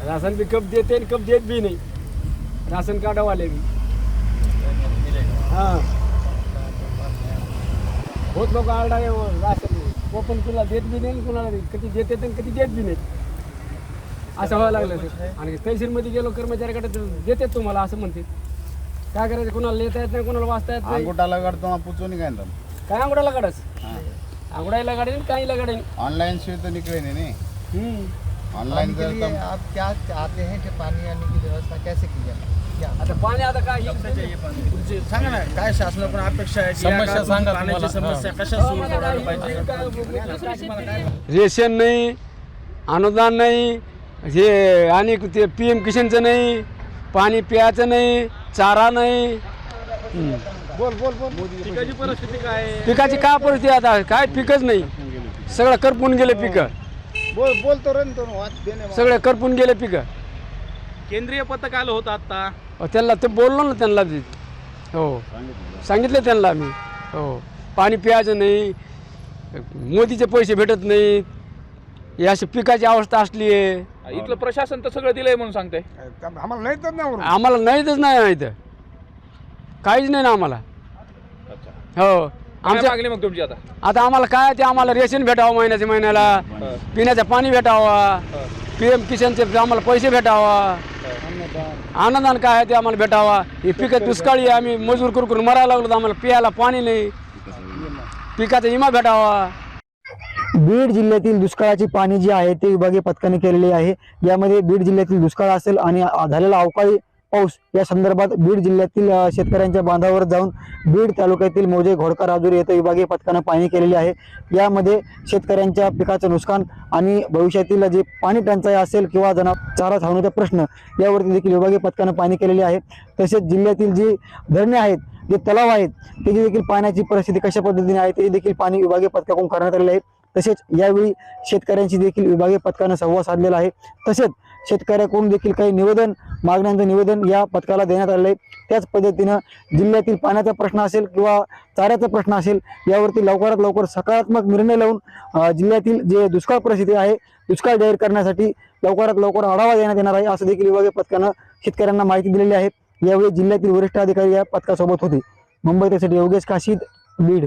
Ration भी कब देते हैं कब देत भी नहीं, राशन कार्ड वाले भी। हाँ बहुत लोक आरडा आहे राशन वो पण कुणाला देत बी नाही, कुणाला कधी देते तर कधी देत बी नाही, असं व्हायला लागलं ते। आणि तहसीलमध्ये गेलो कर्मचाऱ्याकडे देतात तुम्हाला असं म्हणते, काय करायचं, कुणाला लिहिता येत नाही, कुणाला वाचता येत नाही। अंगूठा लगाडतो पूछो नहीं कहता काय अंगुडा लगाडस, अंगुडा लगाडेन काही लगाडेन। ऑनलाइन से तो निकले नहीं ऑनलाइन के लिए आप क्या चाहते हैं कि पानी आने की व्यवस्था कैसे की जाए? आता पाणी आता काय तुमची सांगा ना काय शासनाकडून अपेक्षा आहे, समस्या सांगा पाण्याची तुम्हाला. समस्या कशा सुरू करायला पाहिजे? रेशन नाही, अनुदान नाही, हे आणि ते PM किशनचं नाही, पाणी प्यायचं नाही, चारा नाही। पिकाची परिस्थिती काय आहे? पिकाची काय परिस्थिती आता, काय पिकच नाही, सगळं करपून गेले पिकं, बोलतो रे तो वाच देने सगळे करपून गेले पिकं। केंद्रीय पथक आलं होतं आता, त्यांना ते बोललो ना त्यांना ते, हो सांगितलं त्यांना आम्ही, हो पाणी प्यायचं नाही, मोदीचे पैसे भेटत नाहीत, ही अशी पिकाची अवस्था असली आहे। इथलं प्रशासन तर सगळं दिलंय म्हणून सांगते। आम्हाला नाही तर नाही आम्हाला नाहीतच नाही इथं, काहीच नाही ना आम्हाला। हो काय आमच्या मागणी मग तुमची आता? आता आम्हाला काय ते आम्हाला रेशन भेटावं महिन्याच्या महिन्याला, पिण्याचं पाणी भेटावा, PM किशनचे आम्हाला पैसे भेटावा, अनुदान काय आहे ते आम्हाला भेटावा। हे पिकं दुष्काळी आहे, आम्ही मजूर करून मरायला लागलो, तर आम्हाला प्यायला पाणी नाही, पिकाचा विमा भेटावा। बीड जिल्ह्यातील दुष्काळाची पाणी जी आहे ते विभागीय पथकाने केलेली आहे। यामध्ये बीड जिल्ह्यातील दुष्काळ असेल आणि झालेला अवकाळी पाऊस या संदर्भात बीड जिल्ह्यातील शेतकऱ्यांच्या बांधावर जाऊन बीड तालुक्यातील मौजे घोडका राजूर येथे विभागीय पथकाने पाहणी केलेली आहे। यामध्ये शेतकऱ्यांच्या पिकाचं नुकसान आणि भविष्यातील जे पाणी टंचाई असेल किंवा चारा छावणीचा प्रश्न यावरती देखील विभागीय पथकाने पाहणी केलेली आहे। तसेच जिल्ह्यातील जी धरणे आहेत, जे तलाव आहेत, त्याची देखील पाण्याची परिस्थिती कशा पद्धतीने आहे ते देखील पाणी विभागीय पथकाकडून करण्यात आलेले आहे। तसेच यावेळी शेतकऱ्यांशी देखील विभागीय पथकाने संवाद साधलेला आहे। तसेच शेतकऱ्याकडून देखील काही मागण्यांचं निवेदन या पथकाला देण्यात आले आहे। त्याच पद्धतीनं जिल्ह्यातील पाण्याचा प्रश्न असेल किंवा चाऱ्याचा प्रश्न असेल यावरती लवकरात लवकर सकारात्मक निर्णय लावून जिल्ह्यातील जे दुष्काळ परिस्थिती आहे, दुष्काळ जाहीर करण्यासाठी लवकरात लवकर आढावा देण्यात येणार आहे, असं देखील विभागीय पथकानं शेतकऱ्यांना माहिती दिलेली आहे। यावेळी जिल्ह्यातील वरिष्ठ अधिकारी या पथकासोबत होते। मुंबई तहसील योगेश काशीद, बीड।